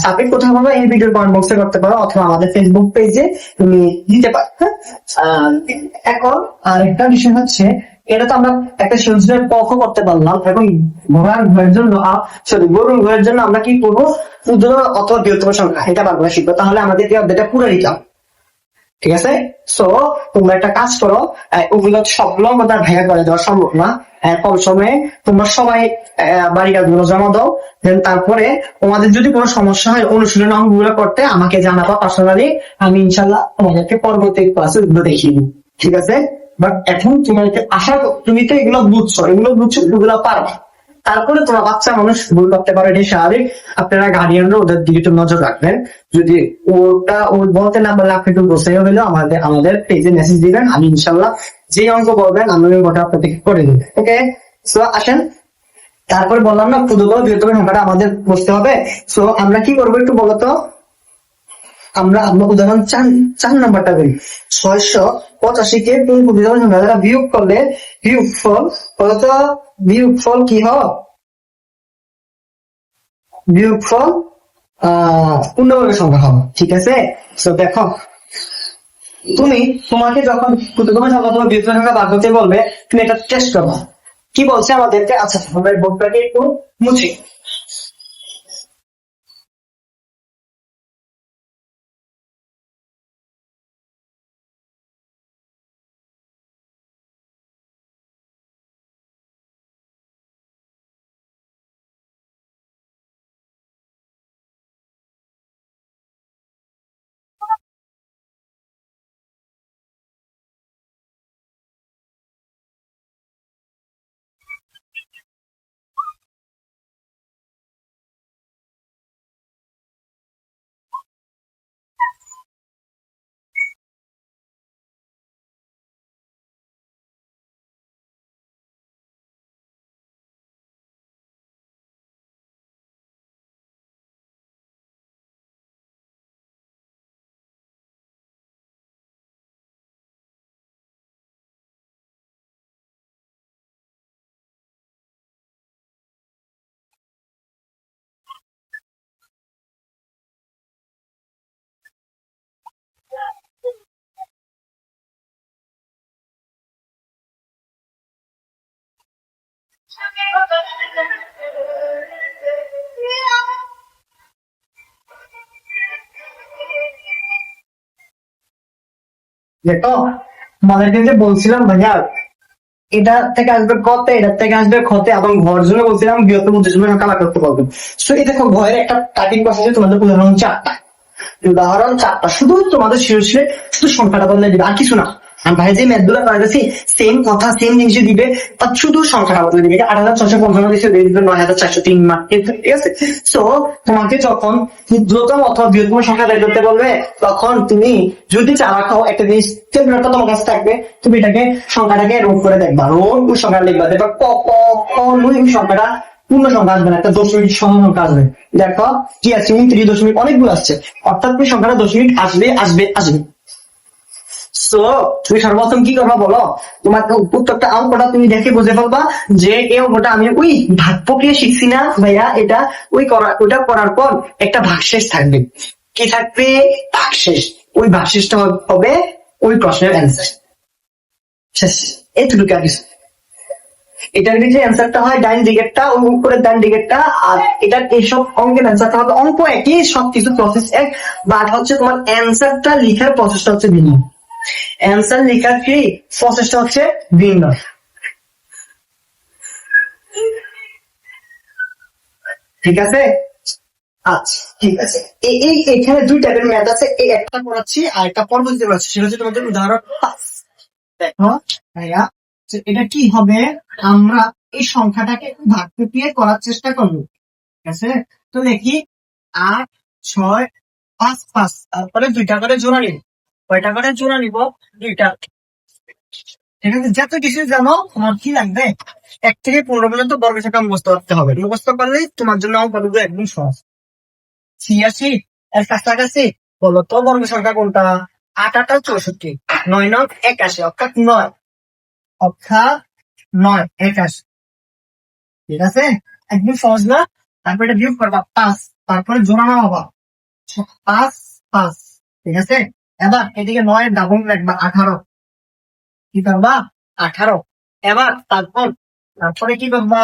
S1: সাবমিট কোথাও পাবো? এই ভিডিওর কমেন্ট বক্সে করতে পারো, অথবা আমাদের ফেসবুক পেজে তুমি দিতে পারো। এখন আরেকটা বিষয় হচ্ছে, এটা তো আমরা একটা সূর্যের পক্ষ করতে পারলাম। এখন ঘোড়ার জন্য গরুর ঘোড়ার জন্য আমরা কি করবো? ক্ষুদ্র অথবা বৃহত্তম সংখ্যা এটা বার করা শিখবো, তাহলে আমাদেরকে অধ্যায়টা পুরো দিতাম। ঠিক আছে, সো তোমরা একটা কাজ করো, ওগুলো সবগুলো আমাদের ভাইয়া করে দেওয়া সম্ভব না। কম সময়ে তোমরা সবাই বাড়ির কাজগুলো জমা দাও, দেন তারপরে তোমাদের যদি কোনো সমস্যা হয় অনুশীলন অঙ্কগুলো করতে আমাকে জানাবা পার্সোনালি, আমি ইনশাল্লাহ তোমাদেরকে পরবর্তী ক্লাসে দেখিয়ে দিই। ঠিক আছে, বাট এখন তোমাকে আশা তুমি তো এগুলো বুঝছো, এগুলো পারবা। তারপরে তোমার বাচ্চা মানুষ ভুল করতে পারে, এটা স্বাভাবিক। আপনারা গার্ডিয়ানরা ওদের দিকে একটু নজর রাখবেন। যদি ওটা ও বলতে না পারলে আপনি একটু গোসাই হলেও আমাদের পেজে মেসেজ দিবেন, আমি ইনশাল্লাহ যে অঙ্ক বলবেন আমি ওটা আপনাদেরকে করে দেবো। ওকে, সো আসেন, তারপরে বললাম না ক্ষুদ্র বৃহত্তম সংখ্যাটা আমাদের বুঝতে হবে। সো আমরা কি করবো একটু বলতো? আমরা উদাহরণ 4 নাম্বারটা করি। 685 কে কোন ক্ষুদ্রতম সংখ্যা দ্বারা বিয়োগ করলে বিয়োগফল কি হয়? বিয়োগফল পূর্ণবর্গের সংখ্যা হবে। ঠিক আছে, তো দেখো তোমাকে যখন ক্ষুদ্রতম সংখ্যা তোমার বৃহত্তম সংখ্যা বার করতে বলবে, তুমি এটা টেস্ট করবা। কি বলছে আমাদেরকে? আচ্ছা, আমরা বোর্ডটাকে একটু মুছি। দেখো আমাদেরকে যে বলছিলাম ভাইয়া এটা থেকে আসবে কতে, এটা থেকে আসবে ক্ষতে, এবং ঘর জন্য বলছিলাম বৃহত্তম উদ্দেশ্য কালা করতে পারবেন। সো এই দেখো ঘরের একটা কাটিং প্রসেসে তোমাদের উদাহরণ 4টা, শুধু তোমাদের শিরোশে শুধু সংখ্যাটা বদলে দিবে, আর কিছু না। আর ভাই যে ম্যাথ গুলো করাইতেছি সেম কথা সেম জিনিস দিবে, তার শুধু সংখ্যাটা বদলে দিবে। 8655 দিচ্ছে, 9403 মার্ক। ঠিক আছে, সো তোমাকে যখন ক্ষুদ্রতম অথবা বৃহত্তম সংখ্যা বের করতে বলবে, তখন তুমি যদি চালা খাও একটা জিনিস ক্যালকুলেটর তোমার কাছে থাকবে, তুমি এটাকে সংখ্যাটাকে রোড করে দেখবা, রোড ওই সংখ্যা লিখবা, দেখবা কখনোই ওই সংখ্যাটা পূর্ণ সংখ্যা আসবে না, একটা দশমিক সহ সংখ্যা আসবে। দেখো কি আছে 29 দশমিক অনেকগুলো আসছে, অর্থাৎ ওই সংখ্যাটা দশমিক আসবে আসবে আসবে। সো তুমি সর্বপ্রথম কি করবা বলো, তোমার প্রত্যেকটা অঙ্কটা তুমি দেখে বুঝে ফেলবা যে এই অঙ্কটা আমি ওই ভাগ প্রক্রিয়া শিখছি না ভাইয়া, এটা ওইটা করার পর একটা ভাগশেষ থাকবে। কি থাকবে? ভাগশেষ। ওই ভাগশেষটা হবে ওই প্রশ্নের অ্যান্সার। শেষ। এইটুকু আর কিছু। এটার যে অ্যান্সারটা হয় ডাইন দিকেরটা, ওই উপরের ডাইন দিকেরটা, আর এটার এইসব অঙ্কের অ্যান্সারটা হবে, অঙ্ক একই, সবকিছু প্রসেস এক, বাট হচ্ছে তোমার অ্যান্সারটা লিখার প্রসেসটা হচ্ছে ভিন্ন। অ্যান্সার লেখার কি প্রসেসটা হচ্ছে ভিন্ন। ঠিক আছে? আচ্ছা ঠিক আছে। এখানে দুই টাইপের ম্যাথ আছে, এই একটা করাচ্ছি আর একটা পরবর্তীতে করাচ্ছি, সেটা হচ্ছে তোমাদের উদাহরণ 5। দেখো ভাইয়া, যে এটা কি হবে, আমরা এই সংখ্যাটাকে ভাগ দিয়ে করার চেষ্টা করবো। ঠিক আছে? তো দেখি 8, 6, 5, 5, তারপরে 2টা করে জোড়া নিব। কয়টা করে জোড়া নিব? 2টা। ঠিক আছে? যত কিছু জানো তোমার কি লাগবে, 1 থেকে 15 পর্যন্ত বর্গ সংখ্যা মুখস্থ করতে হবে। মুখস্থ করলেই তোমার জন্য অঙ্কগুলো একদম সহজ। 86 এর কাছাকাছি বলো তো বর্গ সংখ্যা কোনটা? 8 8 64, 9 9 81, অর্থাৎ 9, অর্থাৎ 9 81। ঠিক আছে? একদম সহজ না? তারপরে এটা বিয়োগ করবা 5, তারপরে জোড়া নামাবা 5 5। ঠিক আছে? এবার এদিকে 9 ডাবল রাখবা 18। কি করবা? 18। এবার তারপরে কি করবা?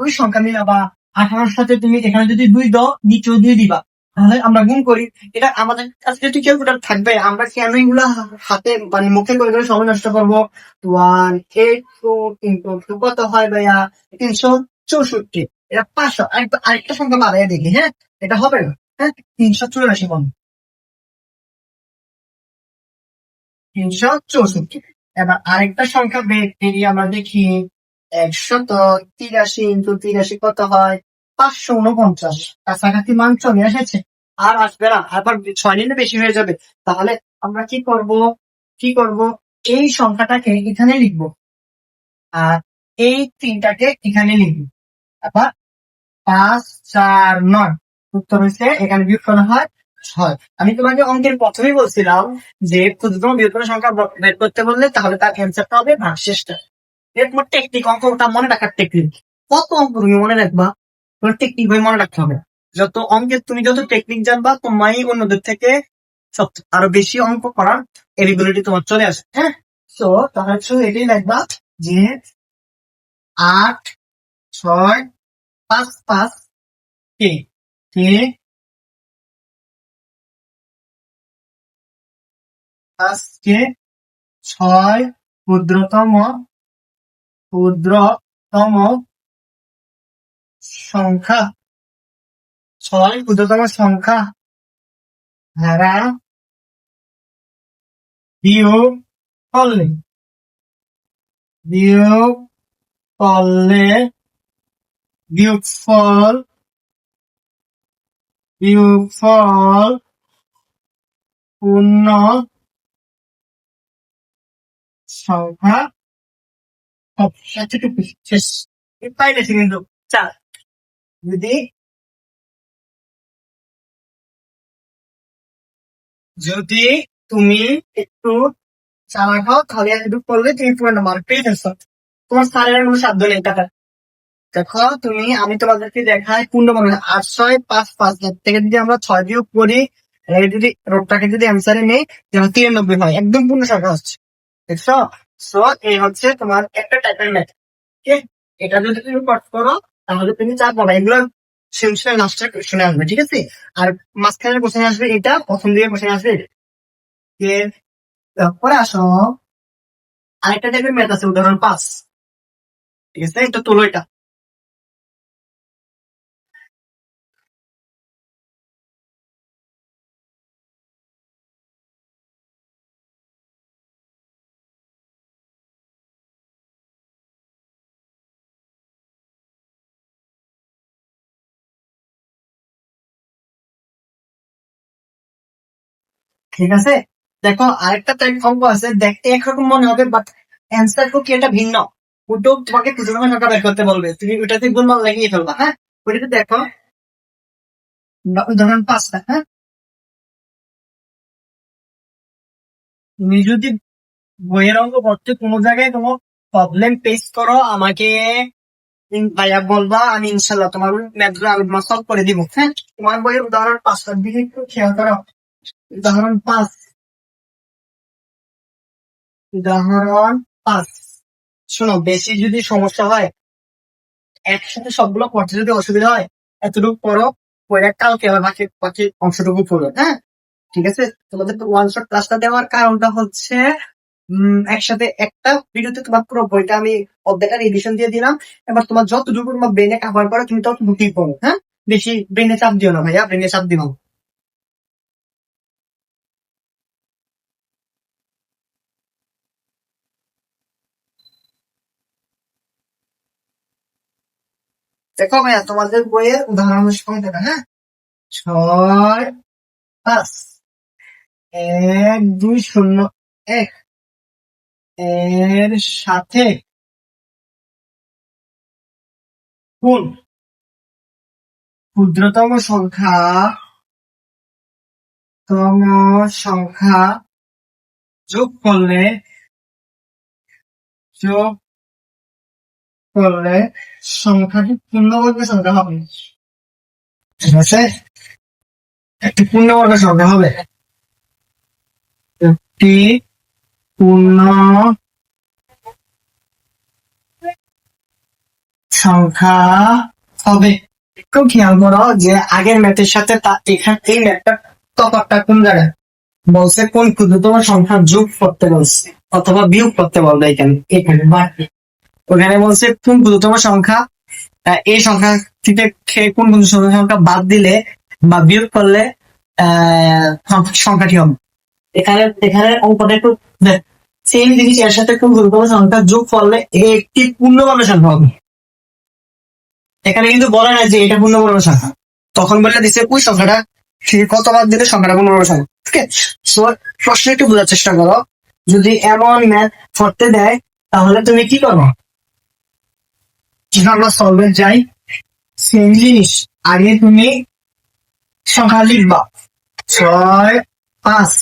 S1: ওই সংখ্যা মিলাবা। 18-র সাথে তুমি এখানে যদি 2 দাও, নিচেও 2 দিবা। তাহলে আমরা গুণ করি। এটা আমাদের কাছে যদি ক্যালকুলেটর থাকবে, আমরা কেন এগুলা হাতে মানে মুখে করে করে সময় নষ্ট করবো? 182 ইন্টু 2 কত হয় ভাইয়া? 364। এটা 500। আরেকটা সংখ্যা বাড়াইয়া দেখি, হ্যাঁ? এটা হবে না। হ্যাঁ, 384 বন্ধ। 364। এবার আরেকটা সংখ্যা বের করি, আমরা দেখি 183 ইন্টু 83 কত হয়? 549। কাছাকাছি মান চলে এসেছে, আর আসবে না, আবার 6 নিলে বেশি হয়ে যাবে। তাহলে আমরা কি করব, এই সংখ্যাটাকে এখানে লিখবো, আর এই 3টাকে এখানে লিখবো। আবার 5 4 9, উত্তর হচ্ছে এখানে বিয়োগ করা হয় 6। আমি তোমাকে অঙ্কের প্রথমেই বলছিলাম যে ক্ষুদ্রতম বৃহত্তম সংখ্যা বের করতে বললে তাহলে তার অ্যান্সারটা হবে ভাগশেষটা। এর তোমার টেকনিক, অঙ্কটা মনে রাখার টেকনিক। কত অঙ্ক তুমি মনে রাখবা, তোমার টেকনিক ভাবে মনে রাখতে হবে। যত অঙ্কের তুমি যত টেকনিক জানবা, তোমায় অন্যদের থেকে আরো বেশি অঙ্ক করার এবিলিটি তোমার চলে আসে। হ্যাঁ, তো তাহলে এটাই লাগবা যে 8 6 5 5 কে কে আজকে 6 ক্ষুদ্রতম সংখ্যা, 6 ক্ষুদ্রতম সংখ্যা ধারা বিয়োগ করলে বিয়োগ করলে বিয়োগফল পূর্ণ সংখ্যা হবে। এতটুকু শেষ। পাইলেছি কিন্তু 4। যদি তুমি একটু চালাক হও, তাহলে এতটুকু করলে তুমি পুরো মার্ক পেয়ে যাচ্ছ। তোমার স্যারের কোনো সাধ্য নেই টাকা। দেখো তুমি, আমি তোমাদেরকে দেখাই পূর্ণ বর্গ 8 6 5 5 থেকে যদি আমরা 6 বিয়োগ করি, যদি রোগটাকে যদি অ্যান্সারে নেই, যেমন 93 হয়, একদম পূর্ণ সংখ্যা হচ্ছে। দেখছো? সো এই হচ্ছে তোমার একটা টাইপের ম্যাথ। এটা যদি তুমি পাঠ করো, তাহলে তুমি চাপ পাবা। এগুলো সেমিস্টার লাস্টে শুনে আসবে, ঠিক আছে? আর মাঝখানে কোশ্চেন আসবে এটা, প্রথম দিকে কোশ্চেন আসবে এটা। পরে আসো, আরেকটা টাইপের ম্যাথ আছে, উদাহরণ 5। ঠিক আছে? এটা তোলো এটা। ঠিক আছে? দেখো আরেকটা টাইপ অঙ্ক আছে, দেখতে একরকম মনে হবে, বাট অ্যান্সার কি এটা ভিন্ন। ওটাও তোমাকে ক্ষুদ্রতম সংখ্যা বের করতে বলবে, তুমি ওটাতে গুণমান লাগিয়ে ফেলবা। হ্যাঁ, ওইটাতে দেখো উদাহরণ 5টা। হ্যাঁ, তুমি যদি বইয়ের অঙ্ক পড়তে কোনো জায়গায় কোনো প্রবলেম ফেস করো, আমাকে ভাইয়া বলবা, আমি ইনশাল্লাহ তোমার ম্যাথগুলো আলগা সলভ করে দিব। হ্যাঁ, তোমার বইয়ের উদাহরণ 5টার দিকে একটু খেয়াল করো। উদাহরণ 5, উদাহরণ 5। শোনো, বেশি যদি সমস্যা হয়, একসাথে সবগুলো পড়তে যদি অসুবিধা হয়, এতটুকু পড়ো, পড়ে কালকে আবার বাকি বাকি অংশটুকু পড়ো। হ্যাঁ, ঠিক আছে। তোমাদের ওয়ান শট ক্লাসটা দেওয়ার কারণটা হচ্ছে একসাথে একটা ভিডিওতে তোমার পুরো বইটা আমি অর্ধেকটা রিভিশন দিয়ে দিলাম। এবার তোমার যতটুকু তোমার ব্রেনে কাভার করো তুমি ততটুকুই পড়ো। হ্যাঁ, বেশি ব্রেনে চাপ দিও না ভাইয়া, ব্রেনে চাপ দিও না। দেখো ভাইয়া, তোমাদের বইয়ের উদাহরণ সংখ্যাটা, হ্যাঁ, 6, 5, 1, 2, 0, 1 এর সাথে কোন ক্ষুদ্রতম সংখ্যা যোগ করলে যোগ করলে সংখ্যাটি পূর্ণবর্গ সংখ্যা হবে? ঠিক আছে, একটি পূর্ণবর্গ সংখ্যা হবে, একটি পূর্ণ সংখ্যা হবে। একটু খেয়াল করো যে আগের ম্যাথের সাথে এখানে এই ম্যাথটা তফাৎটা কোন জায়গায়? বলছে কোন ক্ষুদ্রতম সংখ্যা যোগ করতে বলছে অথবা বিয়োগ করতে বলবে। এখানে এখানে বাড়বে, ওখানে বলছে কোন ক্ষুদ্রতম সংখ্যা, এই সংখ্যা থেকে কোন ক্ষুদ্রতম সংখ্যা বাদ দিলে বা বিয়োগ করলে সংখ্যাটি হবে। এখানে এখানে অঙ্কটা একটু সেম জিনিস, এর সাথে কোন ক্ষুদ্রতম সংখ্যা যোগ করলে একটি পূর্ণবর্গ সংখ্যা হবে। এখানে কিন্তু বলা নাই যে এটা পূর্ণবর্গ সংখ্যা, তখন বলে দিছে ওই সংখ্যাটা কত বাদ দিলে সংখ্যাটা পূর্ণবর্গ সংখ্যা। ঠিক আছে, সো প্রশ্ন একটু বোঝার চেষ্টা করো। যদি এমন ম্যাথ করতে দেয় তাহলে তুমি কি করো? আমরা সলভে যাই, সেম জিনিস, আগে তুমি সংখ্যা লিখবা 6, 5,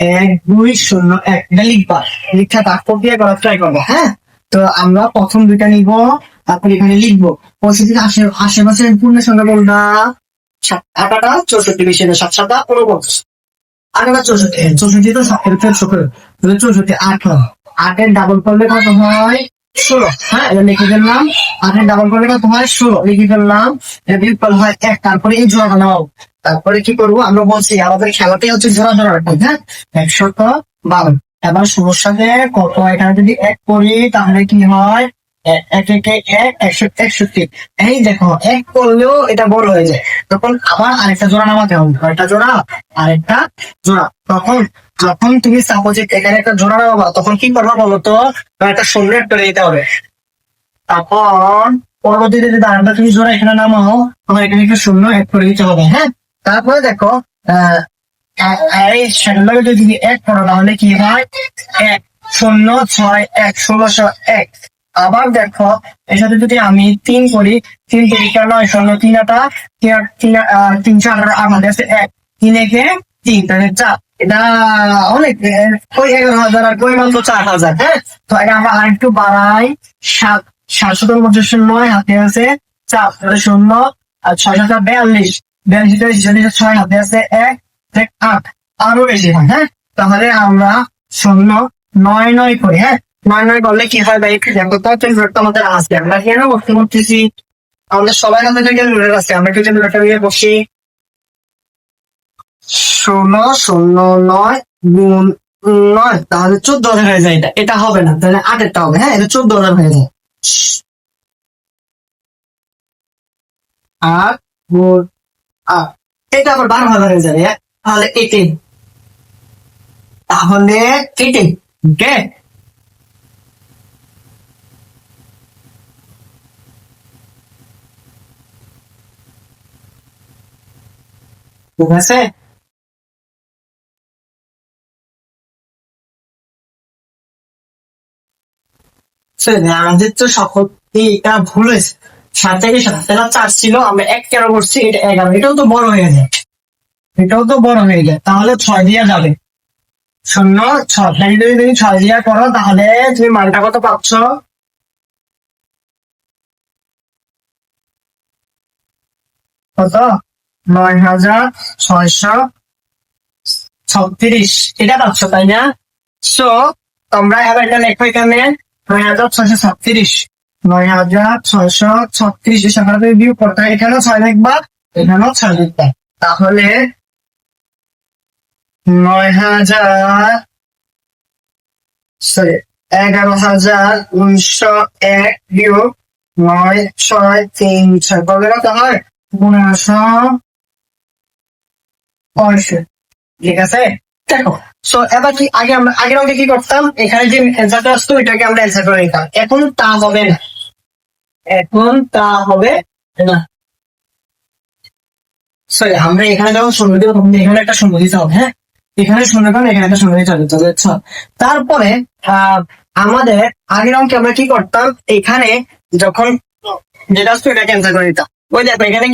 S1: 1, 2, 0, 1 এটা লিখবা, লিখা তারপর দিয়ে করার ট্রাই করবো। হ্যাঁ, তো আমরা প্রথম দুইটা নিব, তারপর এখানে লিখবো পঁচিশের আশেপাশের পূর্ণ সংখ্যা কোনটা? 8টা 64, বেশি 7, 7, 49, 8টা 64, 64 তো 64, 8 ডাবল করলে কত হয়? 16। হ্যাঁ, এটা লিখে ফেললাম। 8 ডাবল করলে কত হয়? 16 লিখে ফেললাম। বিয়োগফল হয় 1, তারপরে এই জোড়া বানাও। তারপরে কি করবো? আমরা বলছি আমাদের খেলাটাই হচ্ছে জোড়া জোড়া রাখবো। হ্যাঁ, 112। এবার সমস্যাতে কত, এখানে যদি 1 করি তাহলে কি হয়? 1 1 1 61। এই দেখো, 1 করলেও এটা বড় হয়ে যায়, তখন আবার আরেকটা জোড়া নামাতে হবে। কয়টা জোড়া? আরেকটা জোড়া। তখন যখন তুমি সাপোজ এখানে একটা জোড়া নামাবা, তখন কি করবা বলতো? একটা শূন্য অ্যাড করে দিতে হবে। তখন পরবর্তীতে যদি আরেকটা তুমি জোড়া এখানে নামাও, তখন এখানে একটা শূন্য অ্যাড করে দিতে হবে। হ্যাঁ, তারপরে দেখো এই সেগুলোকে যদি তুমি 1 করো তাহলে কি হয়? 1 0 6 1 1601। আবার দেখো এর সাথে যদি আমি 3 করি, 3 3 9 0 3 8 318 আমাদের আছে 1 3 একে 3 তাহলে 4। এটা অনেক, ওই 11,000 আর কই মাত্র 4,000। হ্যাঁ, তো এটা আমরা আরেকটু বাড়াই, 7 7 9 হাতে আছে 4, তাহলে 0 আর 6 7 42, 42 6 হাতে আছে 1 8, আরো বেশি হয়। হ্যাঁ, তাহলে আমরা 0 9 9 করি। হ্যাঁ, 9 9 করলে কি হয় ভাই? একটু দেখো তো, ক্যালকুলেটর আমাদের আছে, আমরা কেন বসতে করতেছি? আমাদের সবাই কাছে ক্যালকুলেটর আছে, আমরা একটু ক্যালকুলেটর নিয়ে বসি। 0 0 9 গুণ 9, তাহলে 14,000 হয়ে যায়। এটা হবে না, তাহলে 8 হবে। হ্যাঁ, এটা 14,000 হয়ে যায়। 8 গুণ 8, এটা আবার 12,000 হয়ে যাবে। তাহলে 18, তাহলে 18 গেট। ঠিক আছে, আমাদের তো সকল এটা ভুল হয়েছে। 7 থেকে 7 ছিল, আমরা 1 কেন করছি? এটা 11, এটাও তো বড় হয়ে যায়, এটাও তো বড় হয়ে যায়, তাহলে 6 দিয়ে যাবে। শূন্য ছয়, যদি তুমি 6 দিয়ে করো তাহলে তুমি মানটা কত পাচ্ছ? কত? 9636 এটা পাচ্ছ, তাই না? সো তোমরা এবার এটা লেখো এখানে 9636, 9636 এর সাথে তুমি বিয়োগ করতে হয়। এখানেও 6 লিখবা, এখানেও 6 লিখবা, তাহলে 11,901 বিয়োগ 9636 করলে কত হয়? 1565। ঠিক আছে, দেখো। সো এবার কি আগে আমরা আগের অঙ্কে কি করতাম, এখানে যে অ্যান্সারটা আসতো এটাকে আমরা অ্যান্সার করে নিতাম। এখন তা হবে না, এখন তা হবে না। সরি, আমরা এখানে যখন শূন্য দিব তখন এখানে একটা শূন্য দিতে হবে। হ্যাঁ, এখানে শূন্য কারণ এখানে একটা শূন্য দিতে হবে। আচ্ছা, তারপরে আমাদের আগের অঙ্কে আমরা কি করতাম, এখানে যখন যেটা আসতো এটাকে অ্যান্সার করে দিতাম। ওই দেখো এখানে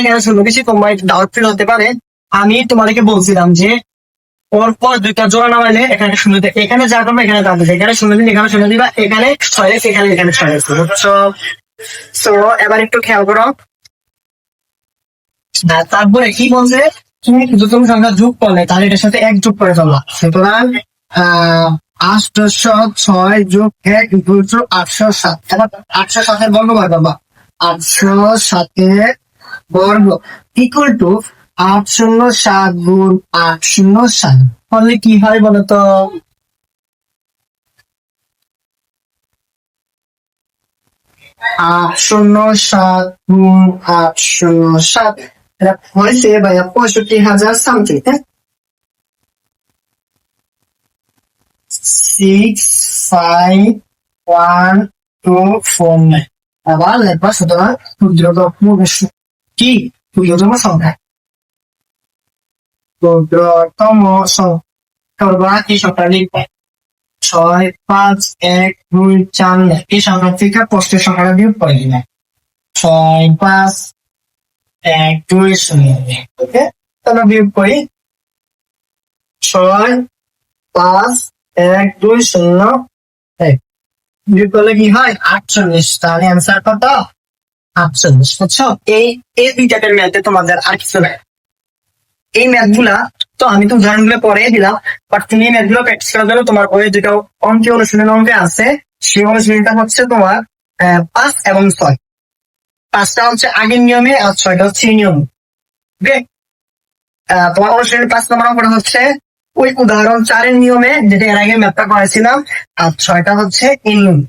S1: কেন শূন্য বেশি, তোমরা একটু ডাউট ফিল হতে পারে। আমি তোমাদেরকে বলছিলাম যে পরপর দুইটা জোড়া নামাইলে এখানে শূন্য দেবে, এখানে যা করবে এখানে তা দেবে, এখানে শূন্য দিন এখানে শূন্য দিবা, এখানে 6 লেখে এখানে 6 লেখে, বুঝছো? সো এবার একটু খেয়াল করো। তারপরে কি বলছে, তুমি ক্ষুদ্রতম সংখ্যা যোগ করলে তাহলে এটার সাথে 1 যোগ করে ফেলবা। সুতরাং 806 যোগ 1 ইকুয়াল টু 807। এবার 807 এর বর্গ বার করবা, 807 এর বর্গ ইকুয়াল টু 807 গুণ 807 করলে কি হয় বলতো? 807 গুণ 807 এটা হয়েছে ভাইয়া 65,000 সামথিং। হ্যাঁ, 651,249। আবার লেখবা, সুতরাং কি ক্ষুদ্রতম সংখ্যা, ক্ষুদ্রতম সংখ্যা এই সংখ্যা লিখবে 651,249। এই সংখ্যা থেকে প্রশ্নের সংখ্যাটা বিয়োগ করে দিবে 651,249। ওকে, তাহলে বিয়োগ করি 651,249 বিয়োগ করলে কি হয়? 48। তাহলে অ্যান্সার কত? 48। বুঝছো? এই দুইটার ম্যাথে তোমাদের আর কিছু নাই। এই ম্যাথ গুলা তো আমি তো উদাহরণ গুলো পরে দিলাম, বাট তুমি এই ম্যাথ গুলো প্র্যাকটিস করার জন্য তোমার বইয়ে দুটো অঙ্কে অনুশীলন অঙ্কে আছে। সেই অনুশীলনটা হচ্ছে তোমার 5 এবং 6। 5টা হচ্ছে আগের নিয়মে আর 6টা হচ্ছে এই নিয়ম। তোমার অনুশীলনের 5 নম্বর অঙ্কটা হচ্ছে ওই উদাহরণ 4 এর নিয়মে, যেটা এর আগে ম্যাথটা করেছিলাম, আর 6টা হচ্ছে এই নিয়ম।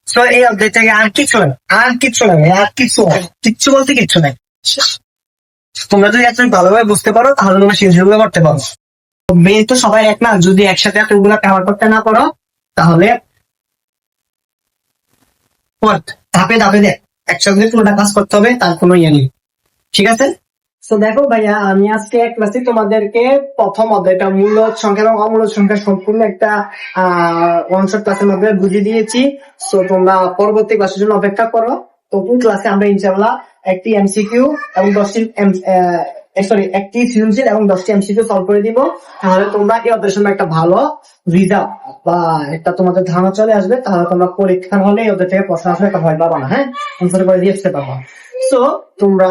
S1: তো এই অধ্যায় থেকে আর কিছু নাই, আর কিচ্ছু বলতে কিচ্ছু নাই। তোমরা যদি একটু ভালোভাবে বুঝতে পারো তাহলে তোমরা সেগুলো করতে পারো। মেন তো সবাই এক না, যদি একসাথে এতগুলো কভার করতে না পারো তাহলে ধাপে ধাপে দেখ একসাথে পুরোটা কাজ করতে হবে, তার কোনো ইয়ে নেই। ঠিক আছে? তো দেখো ভাইয়া, আমি আজকে ক্লাসে তোমাদেরকে প্রথম অধ্যায়টা মূল্য সংখ্যা এবং অমূল্য সংখ্যা সম্পূর্ণ একটা ওয়ান শট ক্লাসের মধ্যে বুঝিয়ে দিয়েছি। তো তোমরা পরবর্তী ক্লাসের জন্য অপেক্ষা করো। তো কোন ক্লাসে আমরা ইনশাল্লাহ একটি এমসিকিউ এবং 10টি একটি সৃজনশীল এবং 10টি এমসিকিউ সলভ করে দিব। তাহলে তোমরা এই অধ্যায়ের সময় একটা ভালো রিজাল্ট বা একটা তোমাদের ধারণা চলে আসবে। তাহলে তোমরা পরীক্ষার হলে ওদের থেকে প্রশ্ন আসলে একটা ভয় পাবা না। হ্যাঁ, অ্যান্সার করে দিয়ে আসতে পারবা। সো তোমরা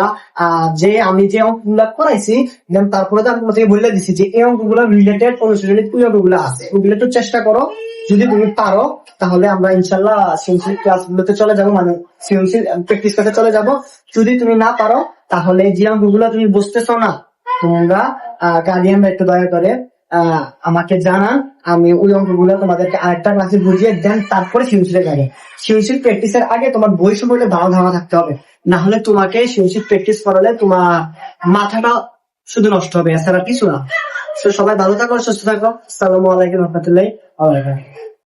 S1: আমি যে অঙ্কগুলা করাইছি দেন তারপরে তো আমি তোমাকে বলে দিচ্ছি যে এই অঙ্কগুলো রিলেটেড অনুশীলনী ওই অঙ্কগুলো আছে, ওগুলো একটু চেষ্টা করো। যদি তুমি পারো তাহলে আমরা ইনশাল্লাহ সৃজনশীল ক্লাসগুলোতে চলে যাবো, মানে সৃজনশীল প্র্যাকটিস করতে চলে যাবো। যদি তুমি না পারো তাহলে যে অঙ্কগুলো তুমি বুঝতেছো না, তোমরা গার্ডিয়ানরা একটু দয়া করে আমাকে জানান, আমি ওই অঙ্কগুলো তোমাদেরকে আরেকটা ক্লাসে বুঝিয়ে দেন। তারপরে সৃজনশীলে যাবে। সৃজনশীল প্র্যাকটিসের আগে তোমার বই সম্পর্কে ভালো ধারণা থাকতে হবে, না হলে তোমাকে সৃজনশীল প্র্যাকটিস করালে তোমার মাথাটা শুধু নষ্ট হবে, এছাড়া কিছু না। সবাই ভালো থাকো, সুস্থ থাকো। আসসালামু আলাইকুম রহমতুল্লাহি ওয়া বারাকাতুহু।